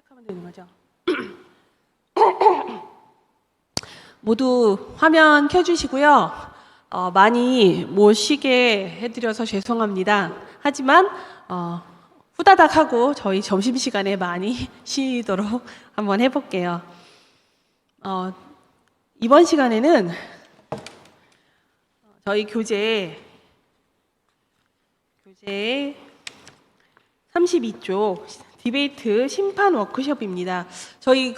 시작하면 되는 거죠. 모두 화면 켜주시고요. 많이 못 쉬게 해드려서 죄송합니다. 하지만 후다닥 하고 저희 점심시간에 많이 쉬도록 한번 해볼게요. 이번 시간에는 저희 교재 32쪽 디베이트 심판 워크숍입니다. 저희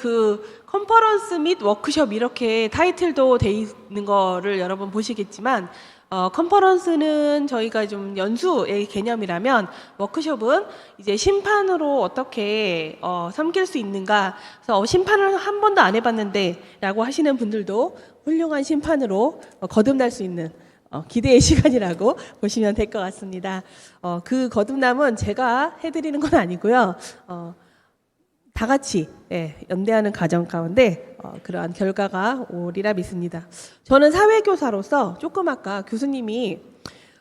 컨퍼런스 및 워크숍 이렇게 타이틀도 돼 있는 거를 여러분 보시겠지만 컨퍼런스는 저희가 좀 연수의 개념이라면 워크숍은 이제 심판으로 어떻게 섬길 수 있는가. 그래서 심판을 한 번도 안 해봤는데 라고 하시는 분들도 훌륭한 심판으로 거듭날 수 있는 기대의 시간이라고 보시면 될 것 같습니다. 그 거듭남은 제가 해드리는 건 아니고요. 다 같이 연대하는 과정 가운데 그러한 결과가 오리라 믿습니다. 저는 사회교사로서 조금 아까 교수님이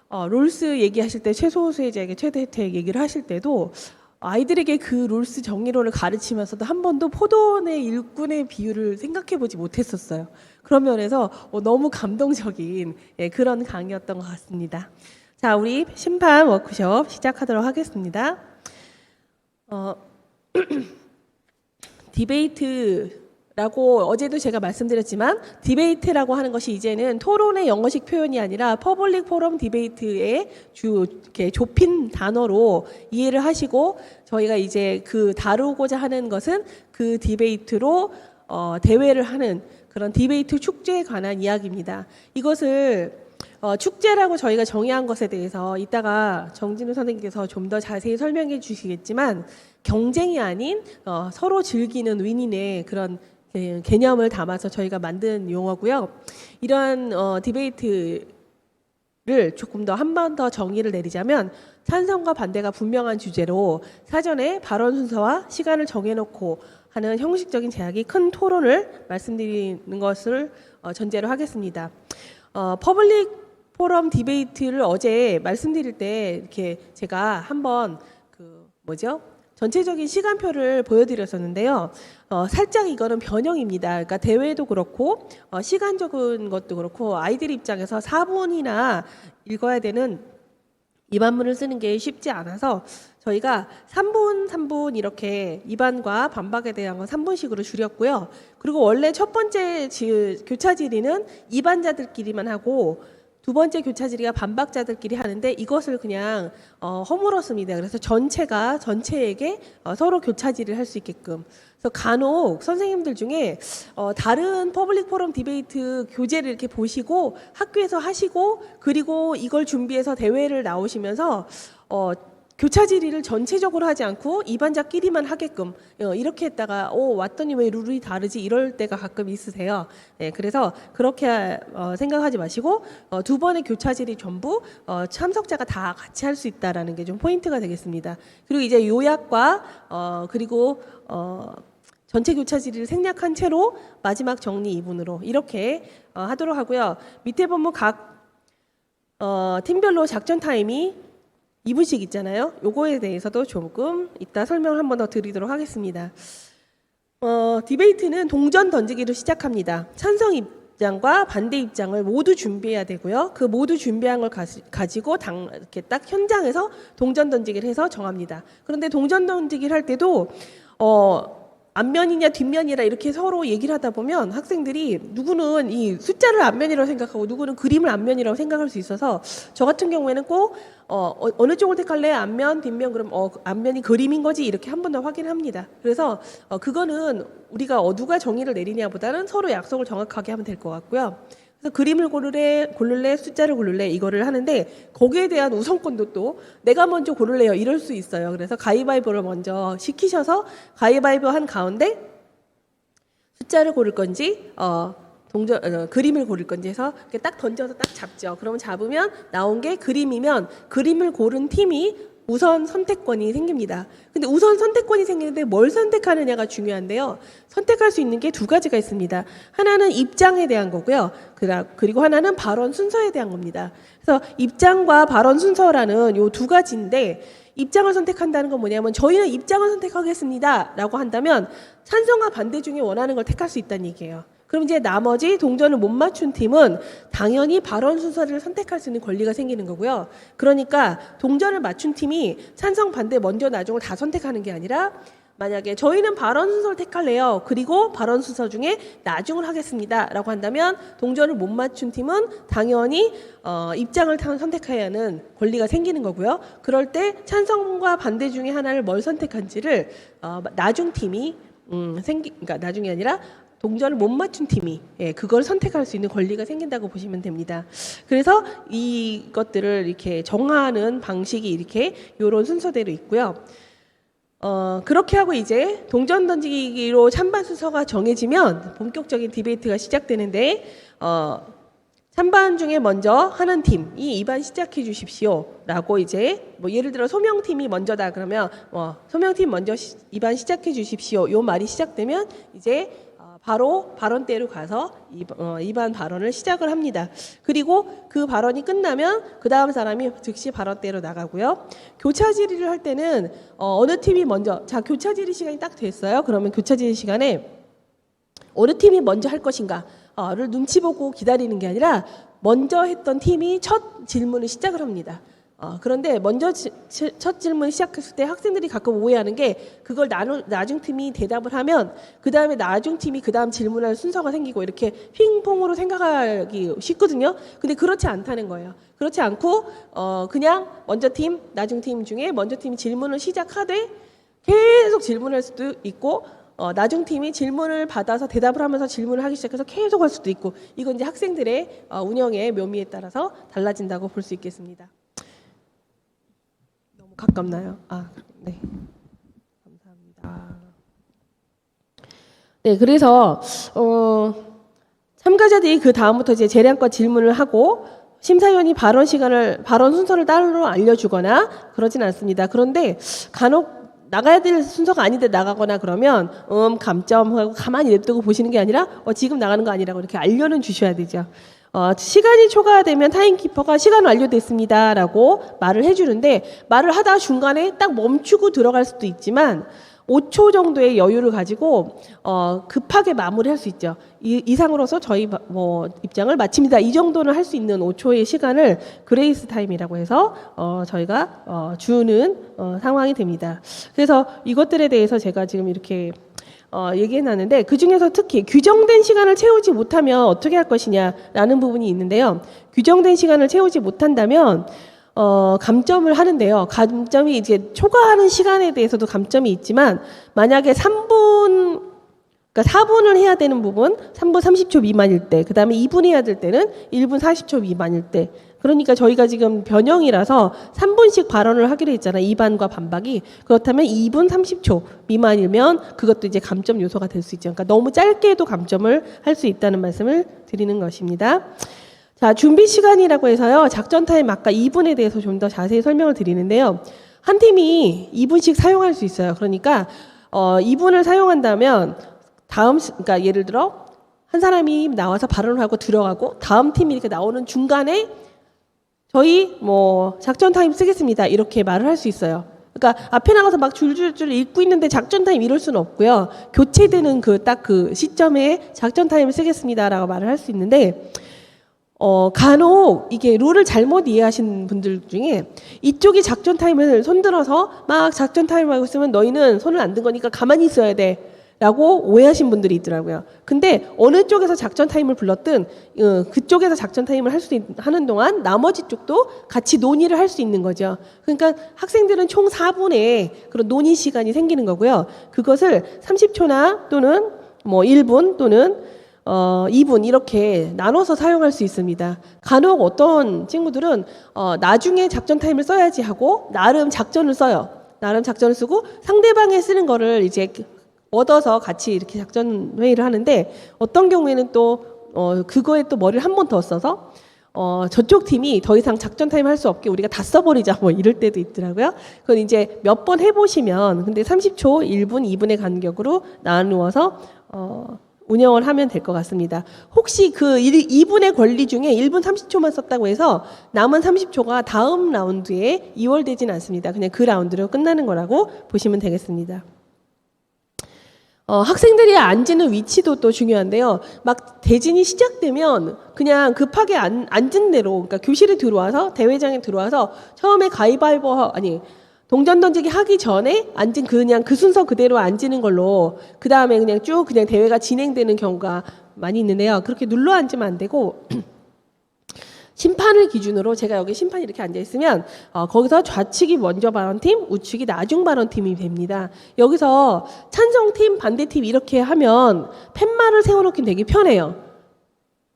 롤스 얘기하실 때 최소 수혜자에게 최대 혜택 얘기를 하실 때도 아이들에게 그 롤스 정의론을 가르치면서도 한 번도 포도원의 일꾼의 비유를 생각해 보지 못했었어요. 그런 면에서 너무 감동적인 그런 강의였던 것 같습니다. 자, 우리 심판 워크숍 시작하도록 하겠습니다. 디베이트라고 어제도 제가 말씀드렸지만 디베이트라고 하는 것이 이제는 토론의 영어식 표현이 아니라 퍼블릭 포럼 디베이트의 이렇게 좁힌 단어로 이해를 하시고 저희가 이제 다루고자 하는 것은 그 디베이트로 대회를 하는 그런 디베이트 축제에 관한 이야기입니다. 이것을 축제라고 저희가 정의한 것에 대해서 이따가 정진우 선생님께서 좀 더 자세히 설명해 주시겠지만 경쟁이 아닌 서로 즐기는 윈윈의 그런 개념을 담아서 저희가 만든 용어고요. 이러한 디베이트를 조금 더 한 번 더 정의를 내리자면 찬성과 반대가 분명한 주제로 사전에 발언 순서와 시간을 정해놓고 하는 형식적인 제약이 큰 토론을 말씀드리는 것을 전제로 하겠습니다. 퍼블릭 포럼 디베이트를 어제 말씀드릴 때 이렇게 제가 한번 전체적인 시간표를 보여드렸었는데요. 살짝 이거는 변형입니다. 그러니까 대회도 그렇고 시간적인 것도 그렇고 아이들 입장에서 4분이나 읽어야 되는 입안문을 쓰는 게 쉽지 않아서 저희가 3분 이렇게 입안과 반박에 대한 건 3분씩으로 줄였고요. 그리고 원래 첫 번째 교차 질의는 입안자들끼리만 하고 두 번째 교차 질의가 반박자들끼리 하는데 이것을 그냥 허물었습니다. 그래서 전체에게 서로 교차 질의를 할 수 있게끔. 그래서 간혹 선생님들 중에 다른 퍼블릭 포럼 디베이트 교재를 이렇게 보시고 학교에서 하시고 그리고 이걸 준비해서 대회를 나오시면서 교차 질의를 전체적으로 하지 않고 입안자끼리만 하게끔 이렇게 했다가 왔더니 왜 룰이 다르지 이럴 때가 가끔 있으세요. 그래서 그렇게 생각하지 마시고 두 번의 교차 질의 전부 참석자가 다 같이 할 수 있다라는 게 좀 포인트가 되겠습니다. 그리고 이제 요약과 그리고 전체 교차 질의를 생략한 채로 마지막 정리 2분으로 이렇게 하도록 하고요. 밑에 보면 각 팀별로 작전 타임이 2분씩 있잖아요. 요거에 대해서도 조금 이따 설명을 한 번 더 드리도록 하겠습니다. 디베이트는 동전 던지기로 시작합니다. 찬성 입장과 반대 입장을 모두 준비해야 되고요. 그 모두 준비한 걸 가지고 이렇게 딱 현장에서 동전 던지기를 해서 정합니다. 그런데 동전 던지기를 할 때도 앞면이냐 뒷면이라 이렇게 서로 얘기를 하다 보면 학생들이 누구는 이 숫자를 앞면이라고 생각하고 누구는 그림을 앞면이라고 생각할 수 있어서 저 같은 경우에는 꼭 어느 쪽을 택할래? 앞면, 뒷면 그럼 앞면이 그림인 거지 이렇게 한 번 더 확인을 합니다. 그래서 그거는 우리가 누가 정의를 내리냐보다는 서로 약속을 정확하게 하면 될 것 같고요. 그래서 그림을 고를래, 숫자를 고를래 이거를 하는데 거기에 대한 우선권도 또 내가 먼저 고를래요 이럴 수 있어요. 그래서 가위바위보를 먼저 시키셔서 가위바위보 한 가운데 숫자를 고를 건지 그림을 고를 건지 해서 이렇게 딱 던져서 딱 잡죠. 그러면 잡으면 나온 게 그림이면 그림을 고른 팀이 우선 선택권이 생깁니다. 근데 우선 선택권이 생기는데 뭘 선택하느냐가 중요한데요. 선택할 수 있는 게 두 가지가 있습니다. 하나는 입장에 대한 거고요. 그리고 하나는 발언 순서에 대한 겁니다. 그래서 입장과 발언 순서라는 요 두 가지인데 입장을 선택한다는 건 뭐냐면 저희는 입장을 선택하겠습니다라고 한다면 찬성과 반대 중에 원하는 걸 택할 수 있다는 얘기예요. 그럼 이제 나머지 동전을 못 맞춘 팀은 당연히 발언 순서를 선택할 수 있는 권리가 생기는 거고요. 그러니까 동전을 맞춘 팀이 찬성, 반대, 먼저, 나중을 다 선택하는 게 아니라 만약에 저희는 발언 순서를 택할래요. 그리고 발언 순서 중에 나중을 하겠습니다라고 한다면 동전을 못 맞춘 팀은 당연히 입장을 선택해야 하는 권리가 생기는 거고요. 그럴 때 찬성과 반대 중에 하나를 뭘 선택한지를 나중 팀이 그러니까 나중이 아니라 동전을 못 맞춘 팀이 그걸 선택할 수 있는 권리가 생긴다고 보시면 됩니다. 그래서 이것들을 이렇게 정하는 방식이 이렇게 이런 순서대로 있고요. 그렇게 하고 이제 동전 던지기로 찬반 순서가 정해지면 본격적인 디베이트가 시작되는데 찬반 중에 먼저 하는 팀이 2반 시작해 주십시오라고 이제 뭐 예를 들어 소명팀이 먼저다 그러면 소명팀 먼저 2반 시작해 주십시오. 요 말이 시작되면 이제 바로 발언대로 가서 2반 발언을 시작을 합니다. 그리고 그 발언이 끝나면 그 다음 사람이 즉시 발언대로 나가고요. 교차 질의를 할 때는 어느 팀이 먼저 교차 질의 시간이 딱 됐어요. 그러면 교차 질의 시간에 어느 팀이 먼저 할 것인가를 눈치 보고 기다리는 게 아니라 먼저 했던 팀이 첫 질문을 시작을 합니다. 그런데 먼저 첫 질문 시작했을 때 학생들이 가끔 오해하는 게 그걸 나중 팀이 대답을 하면 그 다음에 나중 팀이 그 다음 질문할 순서가 생기고 이렇게 핑퐁으로 생각하기 쉽거든요. 근데 그렇지 않다는 거예요. 그렇지 않고 그냥 먼저 팀, 나중 팀 중에 먼저 팀이 질문을 시작하되 계속 질문할 수도 있고 나중 팀이 질문을 받아서 대답을 하면서 질문을 하기 시작해서 계속 할 수도 있고 이건 이제 학생들의 운영의 묘미에 따라서 달라진다고 볼 수 있겠습니다. 가깝나요? 네. 감사합니다. 네, 그래서 참가자들이 그 다음부터 이제 재량껏 질문을 하고 심사위원이 발언 순서를 따로 알려주거나 그러진 않습니다. 그런데 간혹 나가야 될 순서가 아닌데 나가거나 그러면 감점하고 가만히 냅두고 보시는 게 아니라 지금 나가는 거 아니라고 이렇게 알려는 주셔야 되죠. 시간이 초과되면 타임키퍼가 시간 완료됐습니다라고 말을 해주는데 말을 하다가 중간에 딱 멈추고 들어갈 수도 있지만 5초 정도의 여유를 가지고 급하게 마무리할 수 있죠. 이상으로서 저희 입장을 마칩니다. 이 정도는 할 수 있는 5초의 시간을 그레이스 타임이라고 해서 저희가 주는 상황이 됩니다. 그래서 이것들에 대해서 제가 지금 이렇게 얘기해놨는데 그중에서 특히 규정된 시간을 채우지 못하면 어떻게 할 것이냐라는 부분이 있는데요. 규정된 시간을 채우지 못한다면 감점을 하는데요. 감점이 이제 초과하는 시간에 대해서도 감점이 있지만 만약에 3분 그러니까 4분을 해야 되는 부분 3분 30초 미만일 때 그다음에 2분 해야 될 때는 1분 40초 미만일 때 그러니까 저희가 지금 변형이라서 3분씩 발언을 하기로 했잖아요. 2반과 반박이. 그렇다면 2분 30초 미만이면 그것도 이제 감점 요소가 될 수 있죠. 그러니까 너무 짧게 해도 감점을 할 수 있다는 말씀을 드리는 것입니다. 자, 준비 시간이라고 해서요. 작전 타임 아까 2분에 대해서 좀 더 자세히 설명을 드리는데요. 한 팀이 2분씩 사용할 수 있어요. 그러니까 2분을 사용한다면 그러니까 예를 들어 한 사람이 나와서 발언을 하고 들어가고 다음 팀이 이렇게 나오는 중간에 저희 작전 타임 쓰겠습니다. 이렇게 말을 할 수 있어요. 그러니까 앞에 나가서 막 줄줄줄 읽고 있는데 작전 타임 이럴 수는 없고요. 교체되는 딱 그 시점에 작전 타임을 쓰겠습니다라고 말을 할 수 있는데 간혹 이게 룰을 잘못 이해하신 분들 중에 이쪽이 작전 타임을 손들어서 막 작전 타임을 하고 있으면 너희는 손을 안 든 거니까 가만히 있어야 돼. 라고 오해하신 분들이 있더라고요. 근데 어느 쪽에서 작전 타임을 불렀든 그쪽에서 작전 타임을 하는 동안 나머지 쪽도 같이 논의를 할 수 있는 거죠. 그러니까 학생들은 총 4분의 그런 논의 시간이 생기는 거고요. 그것을 30초나 또는 1분 또는 2분 이렇게 나눠서 사용할 수 있습니다. 간혹 어떤 친구들은 나중에 작전 타임을 써야지 하고 나름 작전을 써요. 나름 작전을 쓰고 상대방이 쓰는 거를 이제 얻어서 같이 이렇게 작전 회의를 하는데 어떤 경우에는 또 그거에 또 머리를 한 번 더 써서 저쪽 팀이 더 이상 작전 타임 할 수 없게 우리가 다 써버리자 이럴 때도 있더라고요. 그건 이제 몇 번 해보시면 근데 30초, 1분, 2분의 간격으로 나누어서 운영을 하면 될 것 같습니다. 혹시 그 2분의 권리 중에 1분 30초만 썼다고 해서 남은 30초가 다음 라운드에 이월되진 않습니다. 그냥 그 라운드로 끝나는 거라고 보시면 되겠습니다. 학생들이 앉는 위치도 또 중요한데요. 막 대진이 시작되면 그냥 급하게 앉은 대로, 그러니까 교실에 들어와서, 대회장에 들어와서 처음에 동전 던지기 하기 전에 앉은 그냥 그 순서 그대로 앉는 걸로, 그 다음에 그냥 쭉 그냥 대회가 진행되는 경우가 많이 있는데요. 그렇게 눌러 앉으면 안 되고, 심판을 기준으로 제가 여기 심판이 이렇게 앉아있으면 거기서 좌측이 먼저 발언팀, 우측이 나중 발언팀이 됩니다. 여기서 찬성팀, 반대팀 이렇게 하면 팻말을 세워놓긴 되게 편해요.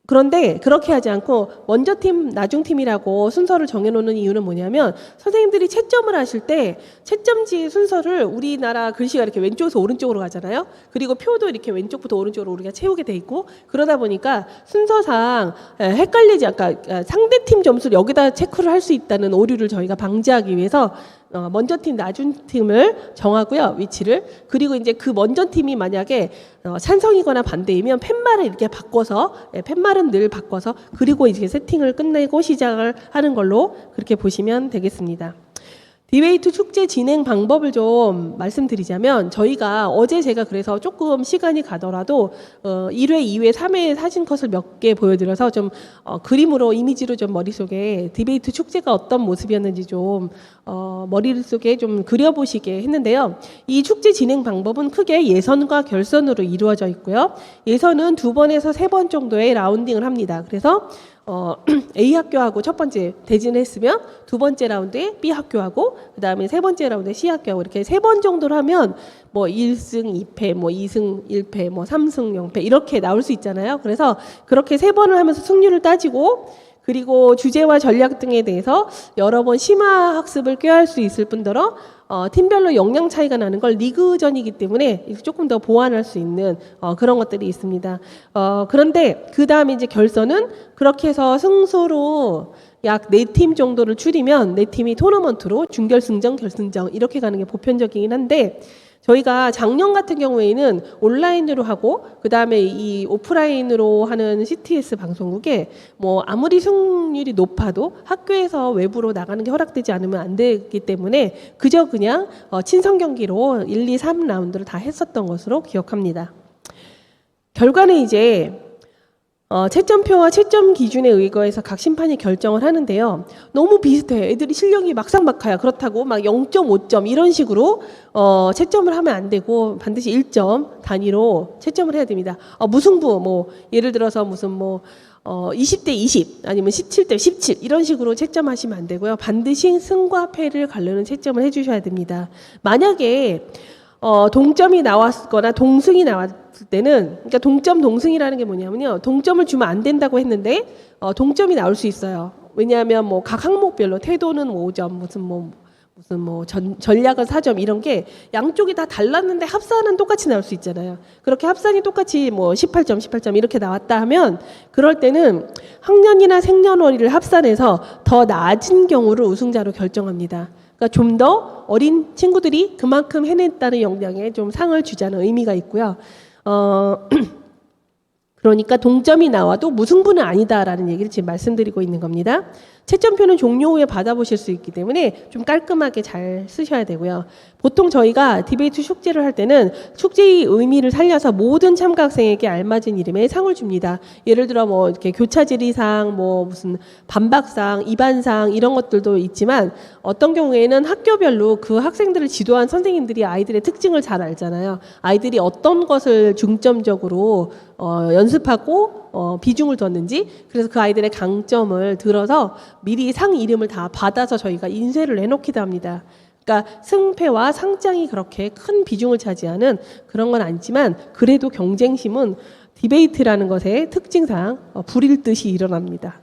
그런데 그렇게 하지 않고 먼저 팀, 나중 팀이라고 순서를 정해놓는 이유는 뭐냐면 선생님들이 채점을 하실 때 채점지 순서를 우리나라 글씨가 이렇게 왼쪽에서 오른쪽으로 가잖아요. 그리고 표도 이렇게 왼쪽부터 오른쪽으로 우리가 채우게 돼 있고 그러다 보니까 순서상 헷갈리지 않게 상대팀 점수를 여기다 체크를 할 수 있다는 오류를 저희가 방지하기 위해서 먼저 팀, 나중 팀을 정하고요, 위치를. 그리고 이제 그 먼저 팀이 만약에 찬성이거나 반대이면 팻말을 이렇게 바꿔서, 팻말은 늘 바꿔서, 그리고 이제 세팅을 끝내고 시작을 하는 걸로 그렇게 보시면 되겠습니다. 디베이트 축제 진행 방법을 좀 말씀드리자면 저희가 어제 제가 그래서 조금 시간이 가더라도 1회, 2회, 3회 사진 컷을 몇 개 보여드려서 좀 그림으로 이미지로 좀 머릿속에 디베이트 축제가 어떤 모습이었는지 좀 머릿속에 좀 그려보시게 했는데요. 이 축제 진행 방법은 크게 예선과 결선으로 이루어져 있고요. 예선은 2번에서 3번 정도의 라운딩을 합니다. 그래서 A 학교하고 첫 번째 대진을 했으면 두 번째 라운드에 B 학교하고 그다음에 세 번째 라운드에 C 학교하고 이렇게 3번 정도를 하면 뭐 1승 2패, 뭐 2승 1패, 뭐 3승 0패 이렇게 나올 수 있잖아요. 그래서 그렇게 3번을 하면서 승률을 따지고 그리고 주제와 전략 등에 대해서 여러 번 심화 학습을 꾀할 수 있을 뿐더러 팀별로 역량 차이가 나는 걸 리그전이기 때문에 조금 더 보완할 수 있는 그런 것들이 있습니다. 그런데 그 다음에 이제 결선은 그렇게 해서 승수로 약 4팀 정도를 줄이면 4팀이 토너먼트로 준결승전, 결승전 이렇게 가는 게 보편적이긴 한데 저희가 작년 같은 경우에는 온라인으로 하고 그다음에 이 오프라인으로 하는 CTS 방송국에 뭐 아무리 승률이 높아도 학교에서 외부로 나가는 게 허락되지 않으면 안 되기 때문에 그저 그냥 친선 경기로 1, 2, 3라운드를 다 했었던 것으로 기억합니다. 결과는 이제 채점표와 채점 기준에 의거해서 각 심판이 결정을 하는데요. 너무 비슷해. 애들이 실력이 막상막하야. 그렇다고 막 0.5점 이런 식으로 채점을 하면 안 되고 반드시 1점 단위로 채점을 해야 됩니다. 무승부 뭐 예를 들어서 무슨 20대 20 아니면 17대 17 이런 식으로 채점하시면 안 되고요. 반드시 승과 패를 가르는 채점을 해주셔야 됩니다. 만약에 동점이 나왔거나 동승이 나왔을 때는, 그러니까 동점, 동승이라는 게 뭐냐면요. 동점을 주면 안 된다고 했는데, 동점이 나올 수 있어요. 왜냐하면 뭐 각 항목별로 태도는 5점, 전략은 4점 이런 게 양쪽이 다 달랐는데 합산은 똑같이 나올 수 있잖아요. 그렇게 합산이 똑같이 18점, 18점 이렇게 나왔다 하면 그럴 때는 학년이나 생년월일을 합산해서 더 낮은 경우를 우승자로 결정합니다. 그러니까 좀 더 어린 친구들이 그만큼 해냈다는 역량에 좀 상을 주자는 의미가 있고요. 그러니까 동점이 나와도 무승부는 아니다라는 얘기를 지금 말씀드리고 있는 겁니다. 채점표는 종료 후에 받아보실 수 있기 때문에 좀 깔끔하게 잘 쓰셔야 되고요. 보통 저희가 디베이트 축제를 할 때는 축제의 의미를 살려서 모든 참가 학생에게 알맞은 이름의 상을 줍니다. 예를 들어 뭐 이렇게 교차지리상, 뭐 무슨 반박상, 이반상 이런 것들도 있지만 어떤 경우에는 학교별로 그 학생들을 지도한 선생님들이 아이들의 특징을 잘 알잖아요. 아이들이 어떤 것을 중점적으로 연습하고 비중을 뒀는지 그래서 그 아이들의 강점을 들어서 미리 상 이름을 다 받아서 저희가 인쇄를 해놓기도 합니다. 그러니까 승패와 상장이 그렇게 큰 비중을 차지하는 그런 건 아니지만 그래도 경쟁심은 디베이트라는 것의 특징상 불일 듯이 일어납니다.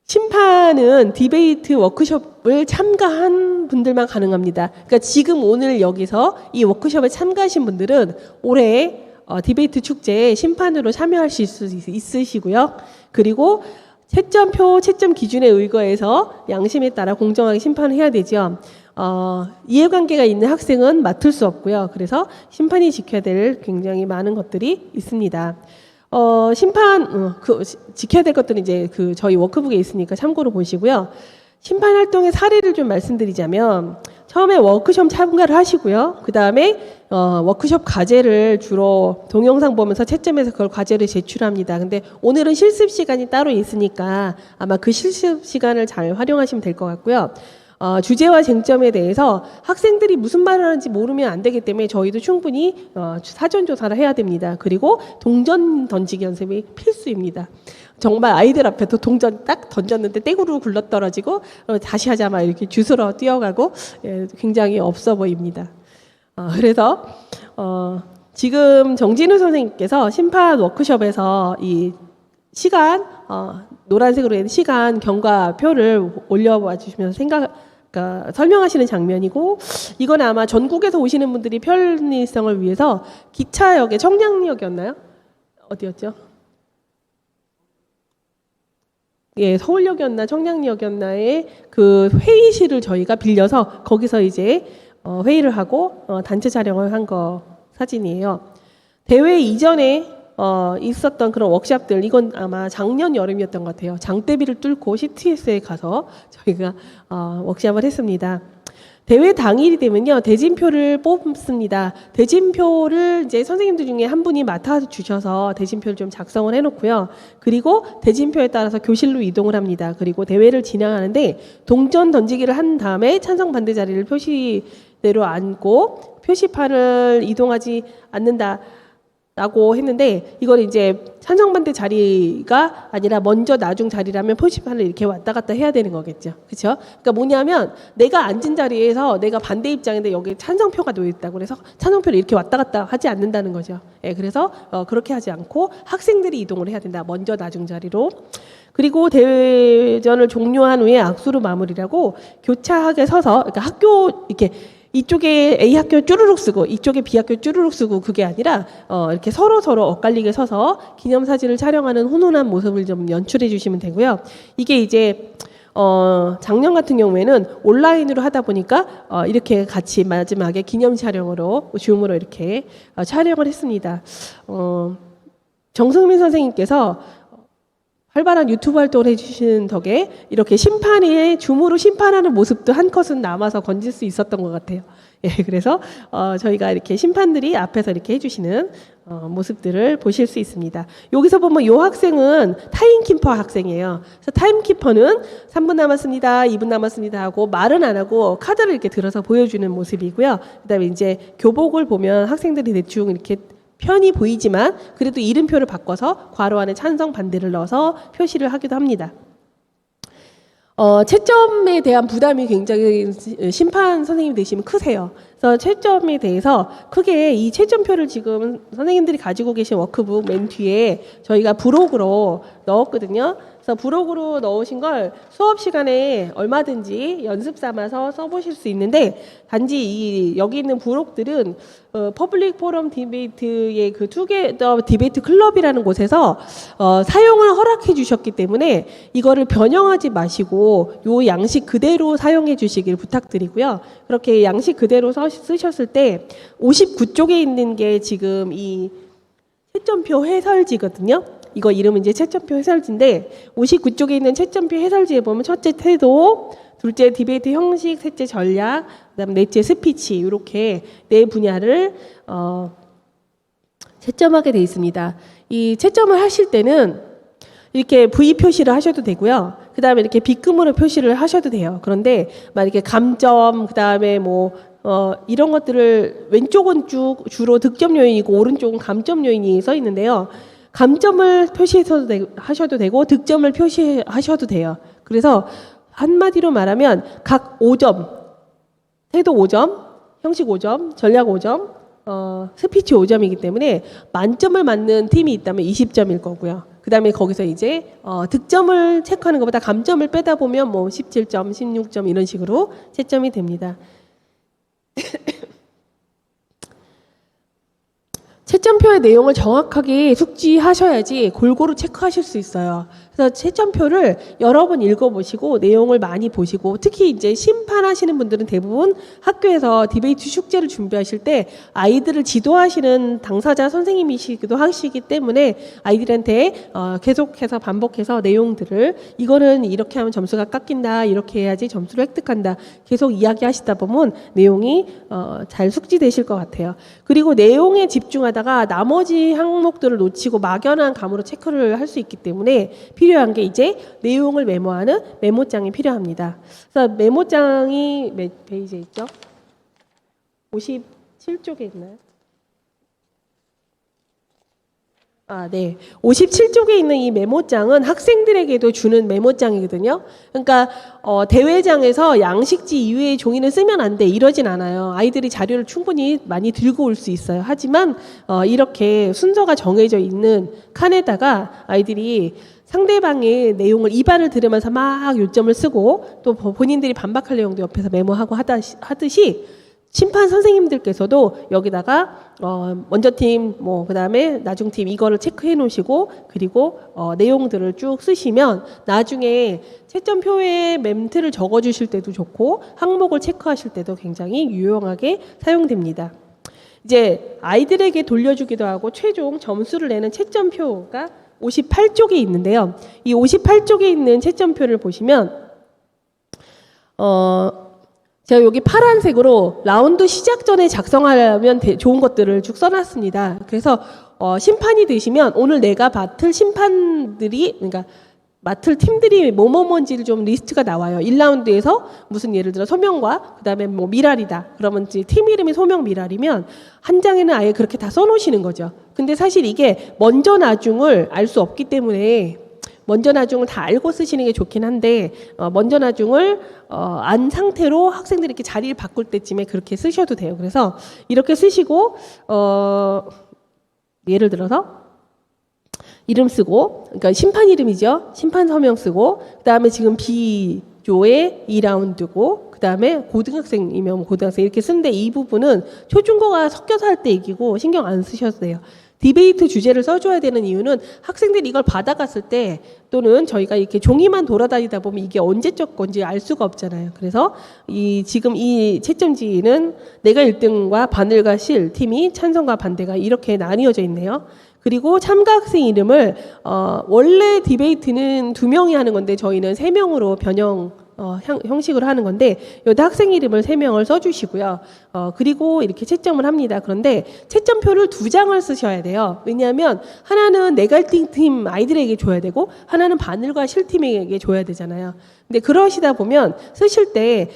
심판은 디베이트 워크숍을 참가한 분들만 가능합니다. 그러니까 지금 오늘 여기서 이 워크숍에 참가하신 분들은 올해 디베이트 축제에 심판으로 참여하실 수 있으시고요. 그리고 채점표, 채점 기준에 의거해서 양심에 따라 공정하게 심판을 해야 되죠. 이해관계가 있는 학생은 맡을 수 없고요. 그래서 심판이 지켜야 될 굉장히 많은 것들이 있습니다. 지켜야 될 것들은 이제 저희 워크북에 있으니까 참고로 보시고요. 심판 활동의 사례를 좀 말씀드리자면, 처음에 워크숍 참가를 하시고요. 그 다음에 워크숍 과제를 주로 동영상 보면서 채점해서 그걸 과제를 제출합니다. 근데 오늘은 실습 시간이 따로 있으니까 아마 그 실습 시간을 잘 활용하시면 될 것 같고요. 주제와 쟁점에 대해서 학생들이 무슨 말을 하는지 모르면 안 되기 때문에 저희도 충분히 사전 조사를 해야 됩니다. 그리고 동전 던지기 연습이 필수입니다. 정말 아이들 앞에도 동전 딱 던졌는데 땡으로 굴러 떨어지고 다시 하자 막 이렇게 주스러 뛰어가고, 예, 굉장히 없어 보입니다. 그래서 지금 정진우 선생님께서 심판 워크숍에서 이 시간, 노란색으로 된 시간 경과표를 올려와 주시면서 설명하시는 장면이고, 이건 아마 전국에서 오시는 분들이 편리성을 위해서 기차역에 청량역이었나요? 어디였죠? 예, 서울역이었나 청량역이었나의 그 회의실을 저희가 빌려서 거기서 이제 회의를 하고 단체 촬영을 한 거 사진이에요. 대회 이전에 있었던 그런 워크숍들, 이건 아마 작년 여름이었던 것 같아요. 장대비를 뚫고 CTS에 가서 저희가 워크숍을 했습니다. 대회 당일이 되면요, 대진표를 뽑습니다. 대진표를 이제 선생님들 중에 한 분이 맡아주셔서 대진표를 좀 작성을 해놓고요. 그리고 대진표에 따라서 교실로 이동을 합니다. 그리고 대회를 진행하는데 동전 던지기를 한 다음에 찬성 반대 자리를 표시대로 앉고 표시판을 이동하지 않는다 라고 했는데, 이걸 이제 찬성 반대 자리가 아니라 먼저 나중 자리라면 표시판을 이렇게 왔다 갔다 해야 되는 거겠죠. 그렇죠? 그러니까 뭐냐면 내가 앉은 자리에서 내가 반대 입장인데 여기 찬성표가 놓여 있다고 그래서 찬성표를 이렇게 왔다 갔다 하지 않는다는 거죠. 예, 그래서 그렇게 하지 않고 학생들이 이동을 해야 된다. 먼저 나중 자리로. 그리고 대회전을 종료한 후에 악수로 마무리라고 교차하게 서서, 그러니까 학교 이렇게 이쪽에 A 학교 쭈루룩 쓰고 이쪽에 B 학교 쭈루룩 쓰고, 그게 아니라 이렇게 서로 엇갈리게 서서 기념사진을 촬영하는 훈훈한 모습을 좀 연출해 주시면 되고요. 이게 이제 작년 같은 경우에는 온라인으로 하다 보니까 이렇게 같이 마지막에 기념 촬영으로 줌으로 이렇게 촬영을 했습니다. 정승민 선생님께서 활발한 유튜브 활동을 해주시는 덕에 이렇게 심판에 줌으로 심판하는 모습도 한 컷은 남아서 건질 수 있었던 것 같아요. 예, 그래서 저희가 이렇게 심판들이 앞에서 이렇게 해주시는 모습들을 보실 수 있습니다. 여기서 보면 이 학생은 타임키퍼 학생이에요. 그래서 타임키퍼는 3분 남았습니다, 2분 남았습니다 하고 말은 안 하고 카드를 이렇게 들어서 보여주는 모습이고요. 그다음에 이제 교복을 보면 학생들이 대충 이렇게 편이 보이지만 그래도 이름표를 바꿔서 괄호 안에 찬성 반대를 넣어서 표시를 하기도 합니다. 채점에 대한 부담이 굉장히 심판 선생님 되시면 크세요. 그래서 채점에 대해서 크게 이 채점표를 지금 선생님들이 가지고 계신 워크북 맨 뒤에 저희가 부록으로 넣었거든요. 그래서 부록으로 넣으신 걸 수업 시간에 얼마든지 연습 삼아서 써보실 수 있는데, 단지 여기 있는 부록들은 퍼블릭 포럼 디베이트의 그 투게더 디베이트 클럽이라는 곳에서 사용을 허락해 주셨기 때문에 이거를 변형하지 마시고 요 양식 그대로 사용해 주시길 부탁드리고요. 그렇게 양식 그대로 쓰셨을 때 59쪽에 있는 게 지금 이 채점표 해설지거든요. 이거 이름은 이제 채점표 해설지인데 59쪽에 있는 채점표 해설지에 보면 첫째 태도, 둘째 디베이트 형식, 셋째 전략, 그다음 넷째 스피치, 이렇게 네 분야를 채점하게 돼 있습니다. 이 채점을 하실 때는 이렇게 V 표시를 하셔도 되고요. 그다음에 이렇게 빗금으로 표시를 하셔도 돼요. 그런데 막 이렇게 감점, 그다음에 뭐 이런 것들을 왼쪽은 주로 득점 요인이고 오른쪽은 감점 요인이 써 있는데요. 감점을 하셔도 되고 득점을 표시하셔도 돼요. 그래서 한마디로 말하면 각 5점, 태도 5점, 형식 5점, 전략 5점, 스피치 5점이기 때문에 만점을 맞는 팀이 있다면 20점일 거고요. 그 다음에 거기서 이제 득점을 체크하는 것보다 감점을 빼다 보면 뭐 17점, 16점 이런 식으로 채점이 됩니다. 채점표의 내용을 정확하게 숙지하셔야지 골고루 체크하실 수 있어요. 그래서 채점표를 여러 번 읽어보시고 내용을 많이 보시고, 특히 이제 심판하시는 분들은 대부분 학교에서 디베이트 숙제를 준비하실 때 아이들을 지도하시는 당사자 선생님이시기도 하시기 때문에 아이들한테 계속해서 반복해서 내용들을, 이거는 이렇게 하면 점수가 깎인다, 이렇게 해야지 점수를 획득한다, 계속 이야기하시다 보면 내용이 잘 숙지되실 것 같아요. 그리고 내용에 집중하다가 나머지 항목들을 놓치고 막연한 감으로 체크를 할 수 있기 때문에 필요한 게 이제 내용을 메모하는 메모장이 필요합니다. 그래서 메모장이 몇 페이지에 있죠? 57쪽에 있나요? 네. 57쪽에 있는 이 메모장은 학생들에게도 주는 메모장이거든요. 그러니까 대회장에서 양식지 이외의 종이는 쓰면 안 돼, 이러진 않아요. 아이들이 자료를 충분히 많이 들고 올 수 있어요. 하지만 이렇게 순서가 정해져 있는 칸에다가 아이들이 상대방의 내용을 입안을 들으면서 막 요점을 쓰고, 또 본인들이 반박할 내용도 옆에서 메모하고 하듯이 심판 선생님들께서도 여기다가 먼저 팀, 그다음에 나중 팀, 이거를 체크해 놓으시고, 그리고 내용들을 쭉 쓰시면 나중에 채점표에 멘트를 적어 주실 때도 좋고 항목을 체크하실 때도 굉장히 유용하게 사용됩니다. 이제 아이들에게 돌려주기도 하고 최종 점수를 내는 채점표가 58쪽에 있는데요. 이 58쪽에 있는 채점표를 보시면 제가 여기 파란색으로 라운드 시작 전에 작성하려면 좋은 것들을 쭉 써놨습니다. 그래서 심판이 되시면 오늘 내가 맡을 심판들이, 그러니까 맡을 팀들이 뭐뭐뭔지를 좀 리스트가 나와요. 1라운드에서 무슨, 예를 들어 소명과 그다음에 미랄이다. 그러면 이제 팀 이름이 소명 미랄이면 한 장에는 아예 그렇게 다 써놓으시는 거죠. 근데 사실 이게 먼저 나중을 알 수 없기 때문에 먼저 나중을 다 알고 쓰시는 게 좋긴 한데, 먼저 나중을 안 상태로 학생들이 이렇게 자리를 바꿀 때쯤에 그렇게 쓰셔도 돼요. 그래서 이렇게 쓰시고 예를 들어서 이름 쓰고, 그러니까 심판 이름이죠. 심판 서명 쓰고, 그다음에 지금 B조의 2라운드고, 그다음에 고등학생이면 고등학생 이렇게 쓰는데, 이 부분은 초중고가 섞여서 할 때 얘기고 신경 안 쓰셔도 돼요. 디베이트 주제를 써줘야 되는 이유는 학생들이 이걸 받아갔을 때, 또는 저희가 이렇게 종이만 돌아다니다 보면 이게 언제적 건지 알 수가 없잖아요. 그래서 지금 이 채점지는 내가 1등과 바늘과 실 팀이 찬성과 반대가 이렇게 나뉘어져 있네요. 그리고 참가 학생 이름을 원래 디베이트는 2명이 하는 건데 저희는 3명으로 변형 형식으로 하는 건데, 여기다 학생 이름을 3명을 써주시고요. 그리고 이렇게 채점을 합니다. 그런데 채점표를 2장을 쓰셔야 돼요. 왜냐하면 하나는 내가 1등 팀 아이들에게 줘야 되고, 하나는 바늘과 실팀에게 줘야 되잖아요. 근데 그러시다 보면 쓰실 때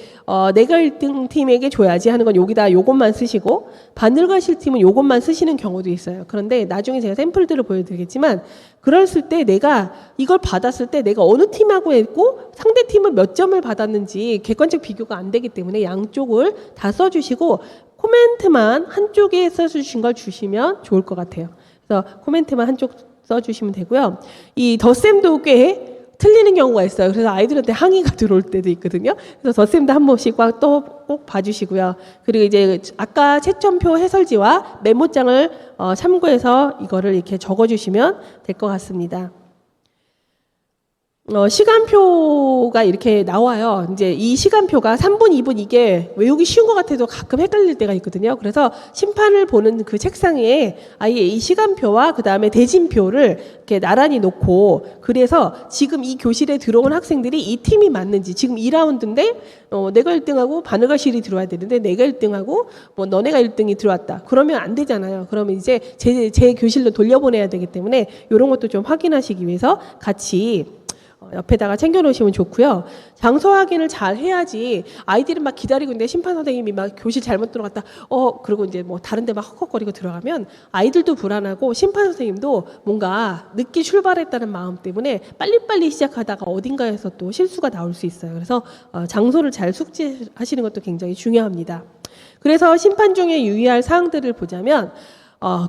내가 1등 팀에게 줘야지 하는 건 여기다 요것만 쓰시고, 바늘과 실팀은 요것만 쓰시는 경우도 있어요. 그런데 나중에 제가 샘플들을 보여드리겠지만, 그랬을 때 내가 이걸 받았을 때 내가 어느 팀하고 했고 상대 팀은 몇 점을 받았는지 객관적 비교가 안 되기 때문에 양쪽을 다 써주시고, 코멘트만 한쪽에 써주신 걸 주시면 좋을 것 같아요. 그래서 코멘트만 한쪽 써주시면 되고요. 이 덧셈도 꽤 틀리는 경우가 있어요. 그래서 아이들한테 항의가 들어올 때도 있거든요. 그래서 덧셈도 한 번씩 또 꼭 봐주시고요. 그리고 이제 아까 채점표 해설지와 메모장을 참고해서 이거를 이렇게 적어주시면 될 것 같습니다. 시간표가 이렇게 나와요. 이제 이 시간표가 3분, 2분 이게 외우기 쉬운 것 같아도 가끔 헷갈릴 때가 있거든요. 그래서 심판을 보는 그 책상에 아예 이 시간표와 그 다음에 대진표를 이렇게 나란히 놓고, 그래서 지금 이 교실에 들어온 학생들이 이 팀이 맞는지, 지금 2라운드인데 내가 1등하고 바늘과 실이 들어와야 되는데 내가 1등하고 너네가 1등이 들어왔다. 그러면 안 되잖아요. 그러면 이제 제 교실로 돌려보내야 되기 때문에 이런 것도 좀 확인하시기 위해서 같이 옆에다가 챙겨놓으시면 좋고요. 장소 확인을 잘 해야지, 아이들은 막 기다리고 있는데 심판 선생님이 막 교실 잘못 들어갔다, 그리고 이제 다른 데 막 헉헉거리고 들어가면 아이들도 불안하고 심판 선생님도 뭔가 늦게 출발했다는 마음 때문에 빨리빨리 시작하다가 어딘가에서 또 실수가 나올 수 있어요. 그래서 장소를 잘 숙지하시는 것도 굉장히 중요합니다. 그래서 심판 중에 유의할 사항들을 보자면,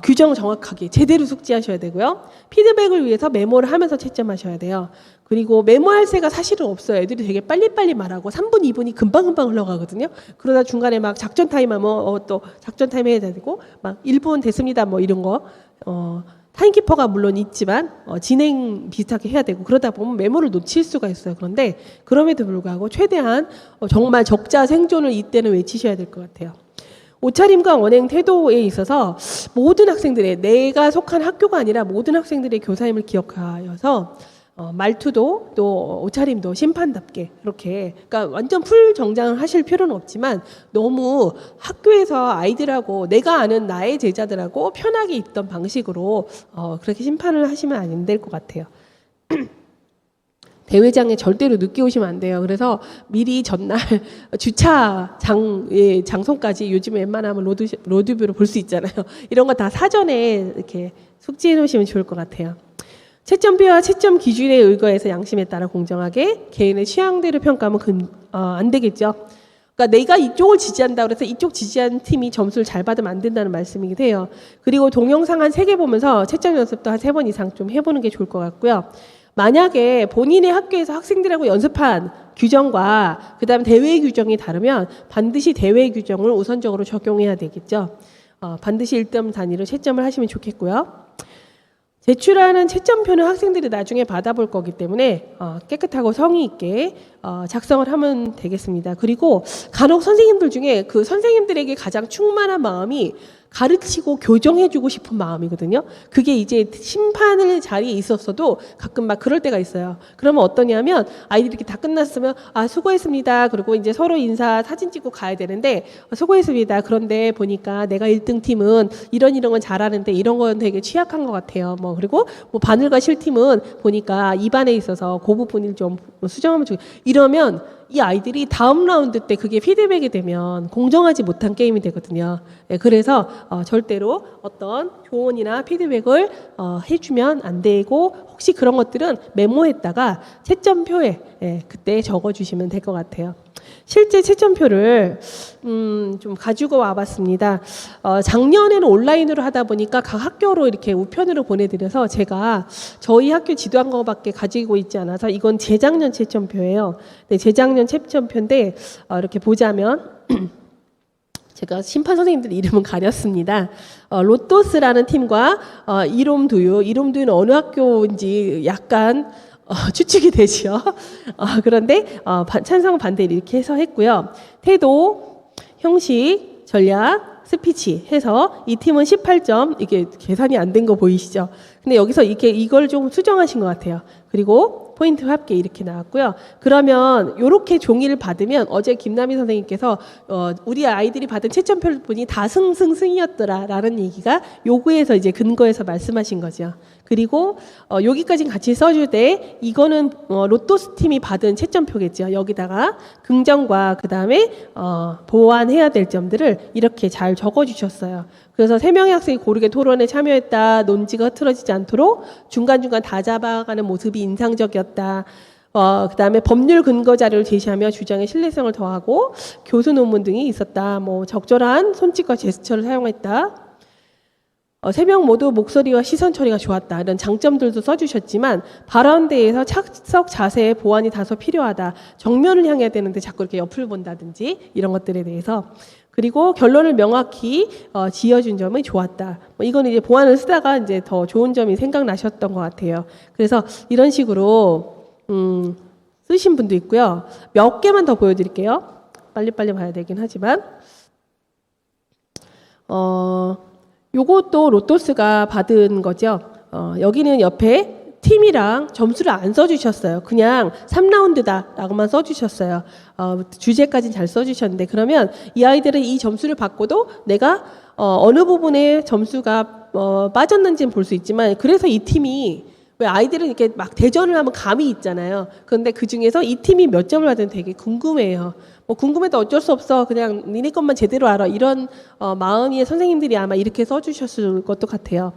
규정 정확하게 제대로 숙지하셔야 되고요. 피드백을 위해서 메모를 하면서 채점하셔야 돼요. 그리고 메모할 새가 사실은 없어요. 애들이 되게 빨리빨리 말하고 3분, 2분이 금방금방 흘러가거든요. 그러다 중간에 막 작전 타임 하면 또 작전 타임 해야 되고 막 1분 됐습니다. 뭐 이런 거. 타임키퍼가 물론 있지만 진행 비슷하게 해야 되고 그러다 보면 메모를 놓칠 수가 있어요. 그런데 그럼에도 불구하고 최대한 정말 적자 생존을 이때는 외치셔야 될 것 같아요. 옷차림과 언행 태도에 있어서 모든 학생들의 내가 속한 학교가 아니라 모든 학생들의 교사임을 기억하여서 말투도 또 옷차림도 심판답게 이렇게 그러니까 완전 풀 정장을 하실 필요는 없지만 너무 학교에서 아이들하고 내가 아는 나의 제자들하고 편하게 입던 방식으로 그렇게 심판을 하시면 안 될 것 같아요. 대회장에 절대로 늦게 오시면 안 돼요. 그래서 미리 전날 주차장의 장소까지 요즘에 웬만하면 로드뷰로 볼 수 있잖아요. 이런 거 다 사전에 이렇게 숙지해 놓으시면 좋을 것 같아요. 채점표와 채점 기준에 의거해서 양심에 따라 공정하게 개인의 취향대로 평가하면 안 되겠죠. 그러니까 내가 이쪽을 지지한다 그래서 이쪽 지지한 팀이 점수를 잘 받으면 안 된다는 말씀이기도 해요. 그리고 동영상 한 3개 보면서 채점 연습도 한 3번 이상 좀 해보는 게 좋을 것 같고요. 만약에 본인의 학교에서 학생들하고 연습한 규정과 그다음 대회 규정이 다르면 반드시 대회 규정을 우선적으로 적용해야 되겠죠. 반드시 1점 단위로 채점을 하시면 좋겠고요. 제출하는 채점표는 학생들이 나중에 받아볼 거기 때문에 깨끗하고 성의 있게 작성을 하면 되겠습니다. 그리고 간혹 선생님들 중에 그 선생님들에게 가장 충만한 마음이 가르치고 교정해주고 싶은 마음이거든요. 그게 이제 심판을 자리에 있었어도 가끔 막 그럴 때가 있어요. 그러면 어떠냐면 아이들이 이렇게 다 끝났으면 수고했습니다. 그리고 이제 서로 인사 사진 찍고 가야 되는데 수고했습니다. 그런데 보니까 내가 1등 팀은 이런 건 잘하는데 이런 건 되게 취약한 것 같아요. 그리고 바늘과 실팀은 보니까 입안에 있어서 그 부분을 좀 수정하면 좋겠어요. 이러면 이 아이들이 다음 라운드 때 그게 피드백이 되면 공정하지 못한 게임이 되거든요. 그래서 절대로 어떤 조언이나 피드백을 해주면 안 되고 혹시 그런 것들은 메모했다가 채점표에 그때 적어주시면 될 것 같아요. 실제 채점표를 좀 가지고 와봤습니다. 작년에는 온라인으로 하다 보니까 각 학교로 이렇게 우편으로 보내드려서 제가 저희 학교 지도한 거밖에 가지고 있지 않아서 이건 재작년 채점표예요. 네, 재작년 채점표인데 이렇게 보자면 제가 심판 선생님들 이름은 가렸습니다. 로또스라는 팀과 이롬두유는 어느 학교인지 약간 추측이 되죠. 그런데 찬성 반대 이렇게 해서 했고요. 태도, 형식, 전략, 스피치 해서 이 팀은 18점 이게 계산이 안 된 거 보이시죠? 근데 여기서 이걸 좀 수정하신 것 같아요. 그리고 포인트 합계 이렇게 나왔고요. 그러면 이렇게 종이를 받으면 어제 김남희 선생님께서 우리 아이들이 받은 채점표 분이 다 승이었더라라는 얘기가 요구에서 이제 근거해서 말씀하신 거죠. 그리고 여기까지 같이 써줄 때 이거는 로또스 팀이 받은 채점표겠죠. 여기다가 긍정과 그 다음에 보완해야 될 점들을 이렇게 잘 적어주셨어요. 그래서 3명의 학생이 고르게 토론에 참여했다. 논지가 흐트러지지 않도록 중간중간 다 잡아가는 모습이 인상적이었다. 그 다음에 법률 근거 자료를 제시하며 주장의 신뢰성을 더하고 교수 논문 등이 있었다. 적절한 손짓과 제스처를 사용했다. 3명 모두 목소리와 시선 처리가 좋았다. 이런 장점들도 써주셨지만 발언대에서 착석 자세의 보완이 다소 필요하다. 정면을 향해야 되는데 자꾸 이렇게 옆을 본다든지 이런 것들에 대해서 그리고 결론을 명확히 지어준 점이 좋았다. 이거는 이제 보완을 쓰다가 이제 더 좋은 점이 생각나셨던 것 같아요. 그래서 이런 식으로 쓰신 분도 있고요. 몇 개만 더 보여드릴게요. 빨리빨리 봐야 되긴 하지만 요것도 로또스가 받은 거죠. 여기는 옆에 팀이랑 점수를 안 써주셨어요. 그냥 3라운드다라고만 써주셨어요. 주제까지는 잘 써주셨는데 그러면 이 아이들은 이 점수를 받고도 내가 어느 부분에 점수가 빠졌는지는 볼 수 있지만 그래서 이 팀이 왜 아이들은 이렇게 막 대전을 하면 감이 있잖아요. 그런데 그 중에서 이 팀이 몇 점을 받는지 되게 궁금해요. 궁금해도 어쩔 수 없어. 그냥 니네 것만 제대로 알아. 이런 마음의 선생님들이 아마 이렇게 써주셨을 것도 같아요.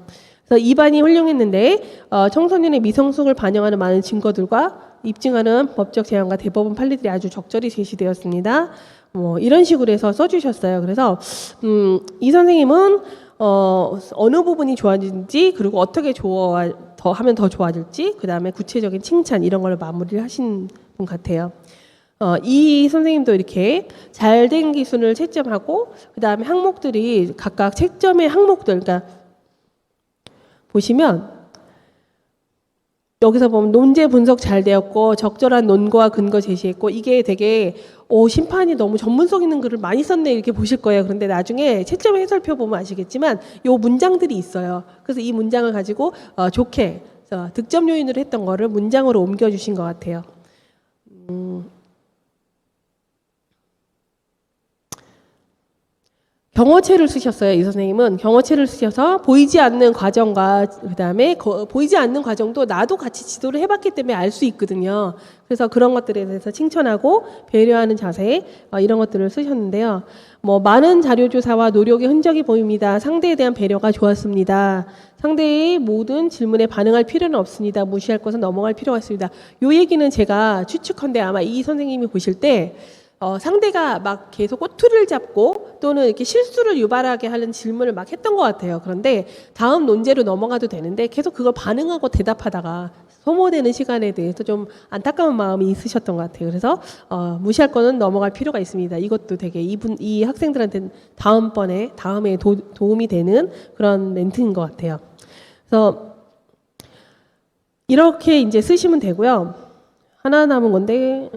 그래서 이 반이 훌륭했는데 청소년의 미성숙을 반영하는 많은 증거들과 입증하는 법적 제한과 대법원 판례들이 아주 적절히 제시되었습니다. 이런 식으로 해서 써주셨어요. 그래서 이 선생님은 어느 부분이 좋아지는지, 그리고 어떻게 더 하면 더 좋아질지, 그 다음에 구체적인 칭찬 이런 걸 마무리를 하신 분 같아요. 이 선생님도 이렇게 잘된 기술을 채점하고, 그 다음에 항목들이 각각 채점의 항목들, 그러니까 보시면 여기서 보면 논제 분석 잘 되었고 적절한 논거와 근거 제시했고, 이게 되게 심판이 너무 전문성 있는 글을 많이 썼네 이렇게 보실 거예요. 그런데 나중에 채점 해설표 보면 아시겠지만 요 문장들이 있어요. 그래서 이 문장을 가지고 좋게 득점 요인으로 했던 거를 문장으로 옮겨주신 것 같아요. 경어체를 쓰셨어요. 이 선생님은 경어체를 쓰셔서 보이지 않는 과정과 그다음에 보이지 않는 과정도 나도 같이 지도를 해봤기 때문에 알 수 있거든요. 그래서 그런 것들에 대해서 칭찬하고 배려하는 자세 이런 것들을 쓰셨는데요. 많은 자료 조사와 노력의 흔적이 보입니다. 상대에 대한 배려가 좋았습니다. 상대의 모든 질문에 반응할 필요는 없습니다. 무시할 것은 넘어갈 필요가 있습니다. 요 얘기는 제가 추측컨대 아마 이 선생님이 보실 때 상대가 막 계속 꼬투리를 잡고 또는 이렇게 실수를 유발하게 하는 질문을 막 했던 것 같아요. 그런데 다음 논제로 넘어가도 되는데 계속 그걸 반응하고 대답하다가 소모되는 시간에 대해서 좀 안타까운 마음이 있으셨던 것 같아요. 그래서 무시할 거는 넘어갈 필요가 있습니다. 이것도 되게 이 학생들한테는 다음에 도움이 되는 그런 멘트인 것 같아요. 그래서 이렇게 이제 쓰시면 되고요. 하나 남은 건데.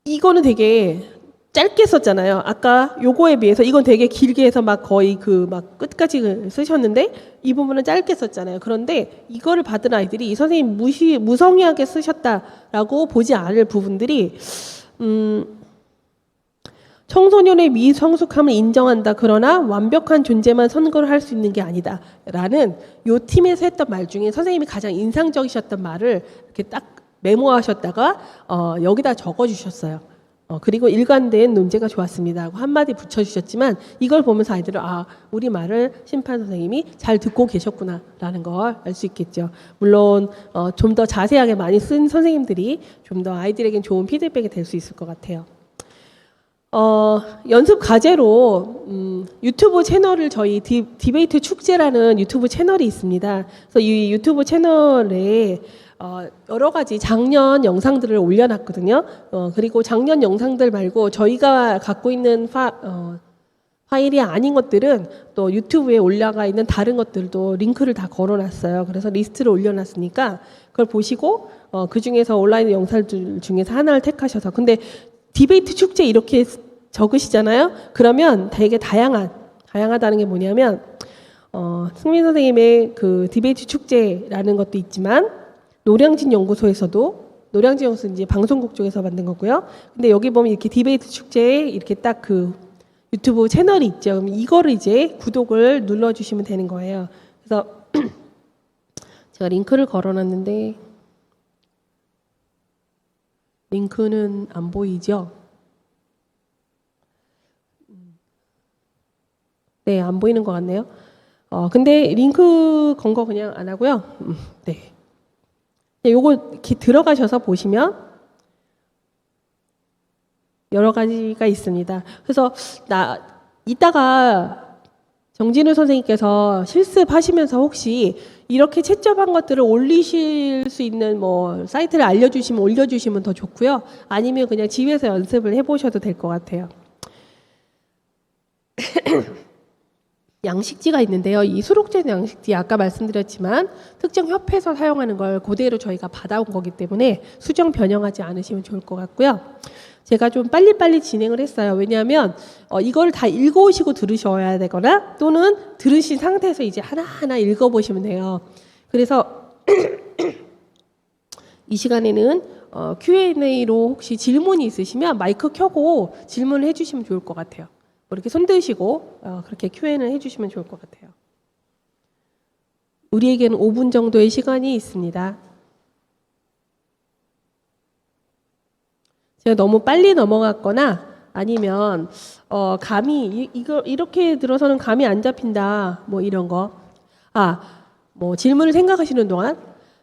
이거는 되게 짧게 썼잖아요. 아까 요거에 비해서 이건 되게 길게 해서 막 거의 막 끝까지 쓰셨는데 이 부분은 짧게 썼잖아요. 그런데 이거를 받은 아이들이 이 선생님 무성의하게 쓰셨다라고 보지 않을 부분들이 청소년의 미성숙함을 인정한다. 그러나 완벽한 존재만 선거를 할 수 있는 게 아니다. 라는 요 팀에서 했던 말 중에 선생님이 가장 인상적이셨던 말을 이렇게 딱 메모하셨다가 여기다 적어주셨어요. 그리고 일관된 논제가 좋았습니다 하고 한마디 붙여주셨지만 이걸 보면서 아이들은 우리 말을 심판 선생님이 잘 듣고 계셨구나라는 걸 알 수 있겠죠. 물론 좀 더 자세하게 많이 쓴 선생님들이 좀 더 아이들에겐 좋은 피드백이 될 수 있을 것 같아요. 연습 과제로 유튜브 채널을 저희 디베이트 축제라는 유튜브 채널이 있습니다. 그래서 이 유튜브 채널에 여러 가지 작년 영상들을 올려놨거든요. 그리고 작년 영상들 말고 저희가 갖고 있는 파일이 아닌 것들은 또 유튜브에 올라가 있는 다른 것들도 링크를 다 걸어놨어요. 그래서 리스트를 올려놨으니까 그걸 보시고 그 중에서 온라인 영상들 중에서 하나를 택하셔서, 근데 디베이트 축제 이렇게 적으시잖아요. 그러면 되게 다양하다는 게 뭐냐면 승민 선생님의 그 디베이트 축제라는 것도 있지만 노량진 연구소에서도 이제 방송국 쪽에서 만든 거고요. 근데 여기 보면 이렇게 디베이트 축제에 이렇게 딱 그 유튜브 채널이 있죠. 그럼 이거를 이제 구독을 눌러주시면 되는 거예요. 그래서 제가 링크를 걸어놨는데 링크는 안 보이죠? 네, 안 보이는 것 같네요. 근데 링크 건 거 그냥 안 하고요. 네. 요거 이렇게 들어가셔서 보시면 여러 가지가 있습니다. 그래서 이따가 정진우 선생님께서 실습하시면서 혹시 이렇게 채점한 것들을 올리실 수 있는 사이트를 올려주시면 더 좋고요. 아니면 그냥 집에서 연습을 해보셔도 될 것 같아요. 양식지가 있는데요. 이 수록된 양식지 아까 말씀드렸지만 특정 협회에서 사용하는 걸 그대로 저희가 받아온 거기 때문에 수정 변형하지 않으시면 좋을 것 같고요. 제가 좀 빨리빨리 진행을 했어요. 왜냐하면 이걸 다 읽어오시고 들으셔야 되거나 또는 들으신 상태에서 이제 하나하나 읽어보시면 돼요. 그래서 이 시간에는 Q&A로 혹시 질문이 있으시면 마이크 켜고 질문을 해주시면 좋을 것 같아요. 이렇게 손 드시고 그렇게 Q&A를 해주시면 좋을 것 같아요. 우리에게는 5분 정도의 시간이 있습니다. 제가 너무 빨리 넘어갔거나 아니면 감이 이렇게 들어서는 감이 안 잡힌다 이런 거. 질문을 생각하시는 동안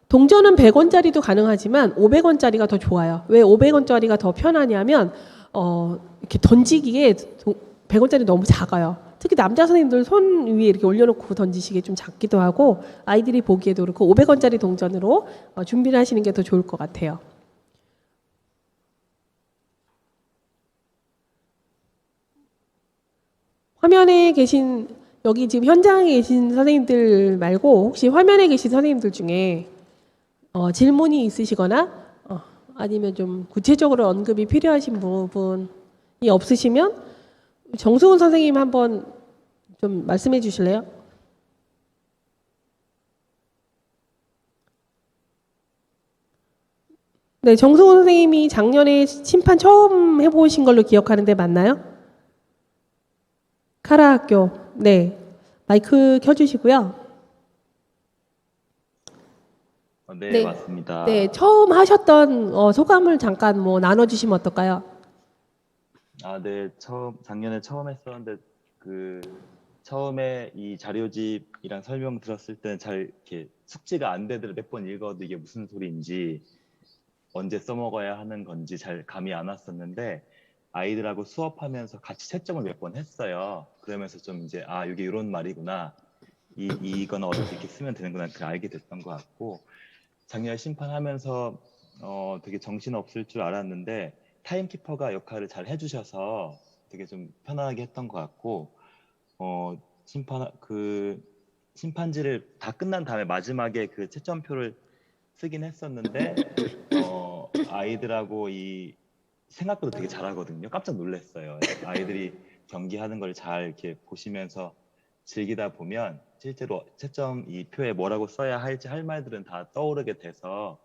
동전은 100원짜리도 가능하지만 500원짜리가 더 좋아요. 왜 500원짜리가 더 편하냐면 이렇게 던지기에 100원짜리 너무 작아요. 특히 남자 선생님들 손 위에 이렇게 올려놓고 던지시기에 좀 작기도 하고 아이들이 보기에도 그렇고 500원짜리 동전으로 준비를 하시는 게 더 좋을 것 같아요. 화면에 계신 여기 지금 현장에 계신 선생님들 말고 혹시 화면에 계신 선생님들 중에 질문이 있으시거나 아니면 좀 구체적으로 언급이 필요하신 부분이 없으시면 정수훈 선생님 한번 좀 말씀해 주실래요? 네, 정수훈 선생님이 작년에 심판 처음 해보신 걸로 기억하는데 맞나요? 카라 학교. 네. 마이크 켜주시고요. 네, 네. 맞습니다. 네, 처음 하셨던 소감을 잠깐 뭐 나눠주시면 어떨까요? 네, 작년에 처음 했었는데, 처음에 이 자료집이랑 설명 들었을 때는 잘 이렇게 숙지가 안 되더라도 몇 번 읽어도 이게 무슨 소리인지, 언제 써먹어야 하는 건지 잘 감이 안 왔었는데, 아이들하고 수업하면서 같이 채점을 몇 번 했어요. 그러면서 좀 이제, 이게 이런 말이구나. 이건 어떻게 이렇게 쓰면 되는구나. 그걸 알게 됐던 것 같고, 작년에 심판하면서 되게 정신없을 줄 알았는데 타임키퍼가 역할을 잘 해주셔서 되게 좀 편안하게 했던 것 같고 심판지를 다 끝난 다음에 마지막에 그 채점표를 쓰긴 했었는데 아이들하고 생각보다 되게 잘하거든요. 깜짝 놀랐어요. 아이들이 경기하는 걸 잘 이렇게 보시면서 즐기다 보면 실제로 채점 이 표에 뭐라고 써야 할지 할 말들은 다 떠오르게 돼서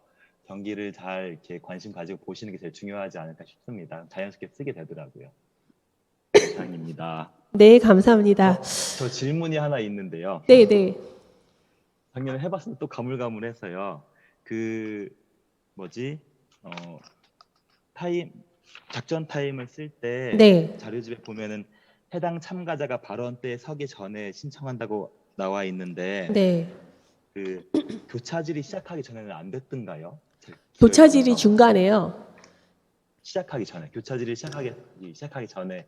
경기를 잘 이렇게 관심 가지고 보시는 게 제일 중요하지 않을까 싶습니다. 자연스럽게 쓰게 되더라고요. 이상입니다. 네, 감사합니다. 저 질문이 하나 있는데요. 네, 네. 작년에 해봤는데 또 가물가물해서요. 그 뭐지? 어, 타임 작전 타임을 쓸 때 네. 자료집에 보면은 해당 참가자가 발언대에 서기 전에 신청한다고 나와 있는데 네. 그 교차질이 시작하기 전에는 안 됐던가요? 기억이 안 교차질이 나서 중간에요. 시작하기 전에 교차질이 시작하기 전에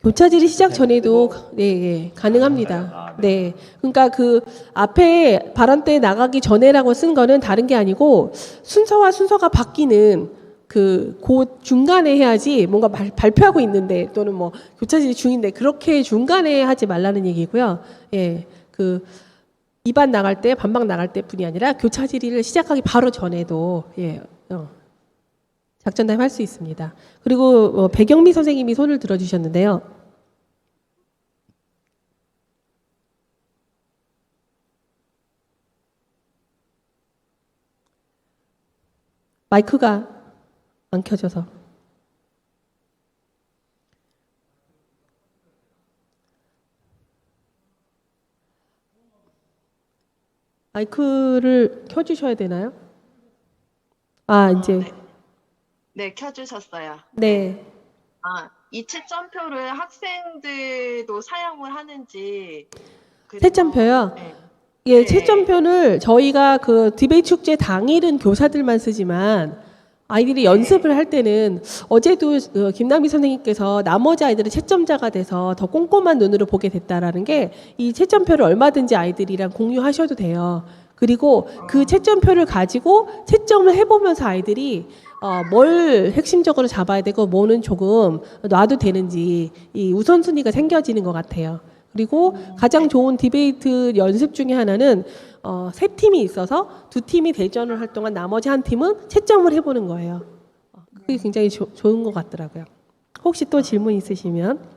교차질이 작전 시작 타임을 전에도 쓰고 네, 예, 가능한가요? 가능합니다. 네. 네. 그러니까 그 앞에 발언대 나가기 전에라고 쓴 거는 다른 게 아니고 순서와 순서가 바뀌는 그 중간에 해야지 뭔가 발표하고 있는데 또는 뭐 교차질 중인데 그렇게 중간에 하지 말라는 얘기고요. 예. 그 2반 나갈 때 반박 나갈 때뿐이 아니라 교차질을 시작하기 바로 전에도 작전 타임 할 수 있습니다. 그리고 배경미 선생님이 손을 들어주셨는데요. 마이크가 안 켜져서. 마이크를 켜주셔야 되나요? 이제. 네. 네, 켜주셨어요. 네. 이 채점표를 학생들도 사용을 하는지, 채점표요? 네. 예, 네. 채점표를 저희가 그 디베이트 축제 당일은 교사들만 쓰지만 아이들이 연습을 할 때는 어제도 김남희 선생님께서 나머지 아이들은 채점자가 돼서 더 꼼꼼한 눈으로 보게 됐다라는 게 이 채점표를 얼마든지 아이들이랑 공유하셔도 돼요. 그리고 그 채점표를 가지고 채점을 해보면서 아이들이 뭘 핵심적으로 잡아야 되고 뭐는 조금 놔도 되는지 이 우선순위가 생겨지는 것 같아요. 그리고 가장 좋은 디베이트 연습 중에 하나는 세 팀이 있어서 두 팀이 대전을 할 동안 나머지 한 팀은 채점을 해보는 거예요. 그게 굉장히 좋은 것 같더라고요. 혹시 또 질문 있으시면.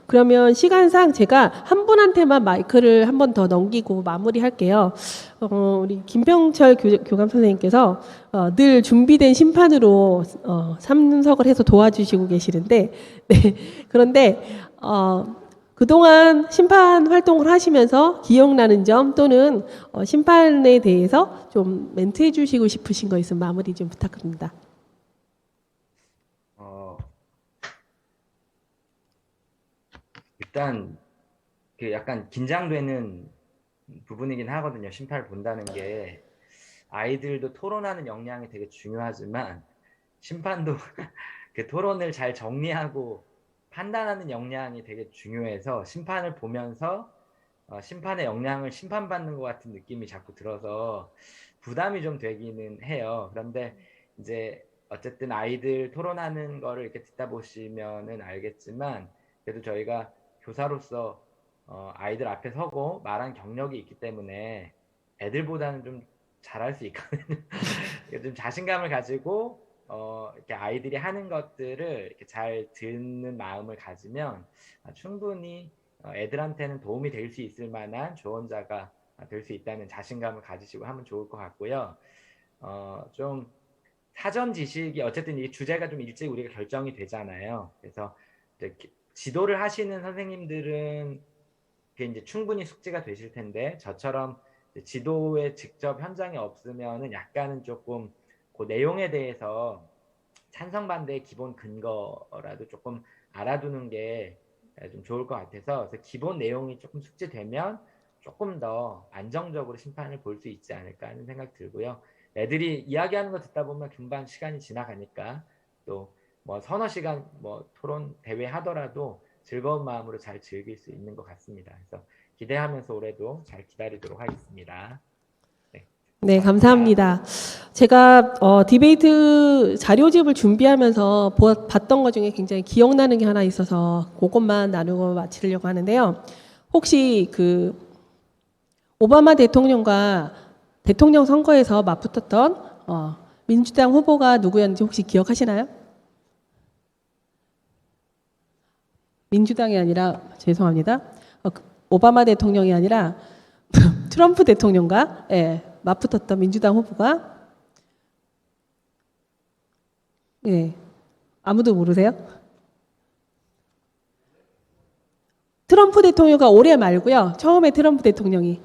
그러면 시간상 제가 한 분한테만 마이크를 한 번 더 넘기고 마무리할게요. 우리 김병철 교감 선생님께서 늘 준비된 심판으로 참석을 해서 도와주시고 계시는데, 네. 그런데 그동안 심판 활동을 하시면서 기억나는 점 또는 심판에 대해서 좀 멘트 해주시고 싶으신 거 있으면 마무리 좀 부탁드립니다. 일단 그 약간 긴장되는 부분이긴 하거든요. 심판을 본다는 게 아이들도 토론하는 역량이 되게 중요하지만 심판도 그 토론을 잘 정리하고 판단하는 역량이 되게 중요해서 심판을 보면서 심판의 역량을 심판받는 것 같은 느낌이 자꾸 들어서 부담이 좀 되기는 해요. 그런데 이제 어쨌든 아이들 토론하는 거를 이렇게 듣다 보시면은 알겠지만 그래도 저희가 교사로서 아이들 앞에 서고 말한 경력이 있기 때문에 애들보다는 좀 잘할 수 있거든요. 좀 자신감을 가지고 이렇게 아이들이 하는 것들을 이렇게 잘 듣는 마음을 가지면 충분히 애들한테는 도움이 될 수 있을 만한 조언자가 될 수 있다는 자신감을 가지시고 하면 좋을 것 같고요. 좀 사전 지식이 어쨌든 이 주제가 좀 일찍 우리가 결정이 되잖아요. 그래서 이제 지도를 하시는 선생님들은 그게 이제 충분히 숙지가 되실 텐데 저처럼 지도에 직접 현장에 없으면은 약간은 조금 그 내용에 대해서 찬성 반대의 기본 근거라도 조금 알아두는 게 좀 좋을 것 같아서 그래서 기본 내용이 조금 숙지되면 조금 더 안정적으로 심판을 볼 수 있지 않을까 하는 생각 들고요. 애들이 이야기하는 거 듣다 보면 금방 시간이 지나가니까 또 뭐 서너 시간 뭐 토론 대회 하더라도 즐거운 마음으로 잘 즐길 수 있는 것 같습니다. 그래서 기대하면서 올해도 잘 기다리도록 하겠습니다. 네, 감사합니다. 제가 디베이트 자료집을 준비하면서 봤던 것 중에 굉장히 기억나는 게 하나 있어서 그것만 나누고 마치려고 하는데요. 혹시 그 오바마 대통령과 대통령 선거에서 맞붙었던 민주당 후보가 누구였는지 혹시 기억하시나요? 민주당이 아니라 죄송합니다. 오바마 대통령이 아니라 트럼프 대통령과 맞붙었던 민주당 후보가 아무도 모르세요? 트럼프 대통령가 올해 말고요. 처음에 트럼프 대통령이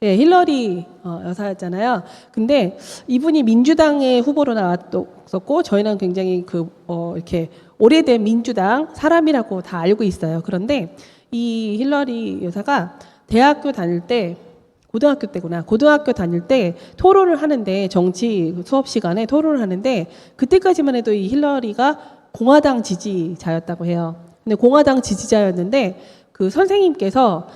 힐러리 여사였잖아요. 근데 이분이 민주당의 후보로 나왔었고 저희는 굉장히 이렇게 오래된 민주당 사람이라고 다 알고 있어요. 그런데 이 힐러리 여사가 대학교 다닐 때 고등학교 다닐 때 토론을 하는데 정치 수업 시간에 토론을 하는데 그때까지만 해도 이 힐러리가 공화당 지지자였다고 해요. 근데 공화당 지지자였는데 그 선생님께서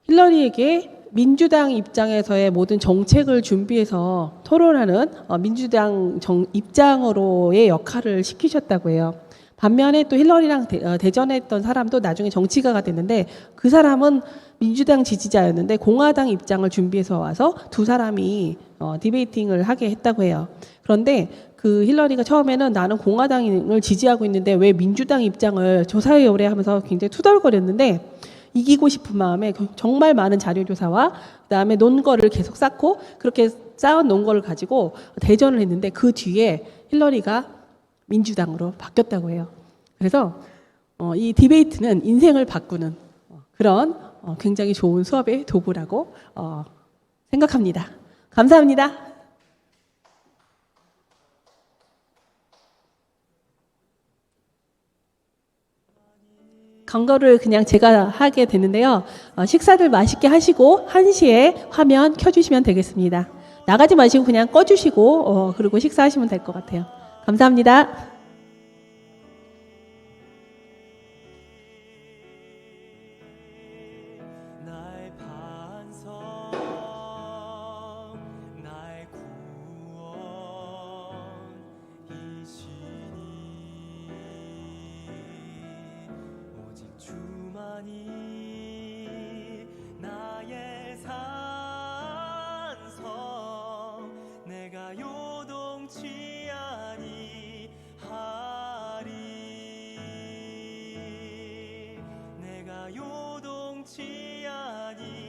힐러리에게 민주당 입장에서의 모든 정책을 준비해서 토론하는 민주당 입장으로의 역할을 시키셨다고 해요. 반면에 또 힐러리랑 대전했던 사람도 나중에 정치가가 됐는데 그 사람은 민주당 지지자였는데 공화당 입장을 준비해서 와서 두 사람이 디베이팅을 하게 했다고 해요. 그런데 그 힐러리가 처음에는 나는 공화당을 지지하고 있는데 왜 민주당 입장을 조사해 오래 하면서 굉장히 투덜거렸는데 이기고 싶은 마음에 정말 많은 자료조사와 그다음에 논거를 계속 쌓고 그렇게 쌓은 논거를 가지고 대전을 했는데 그 뒤에 힐러리가 민주당으로 바뀌었다고 해요. 그래서 이 디베이트는 인생을 바꾸는 그런 굉장히 좋은 수업의 도구라고 생각합니다. 감사합니다. 광고를 그냥 제가 하게 되는데요. 식사들 맛있게 하시고 1시에 화면 켜주시면 되겠습니다. 나가지 마시고 그냥 꺼주시고 그리고 식사하시면 될 것 같아요. 감사합니다. 나의 반성, 나의 구원이시니 오직 주만이 나의 산성 내가 요동치 아니하리 내가 요동치 아니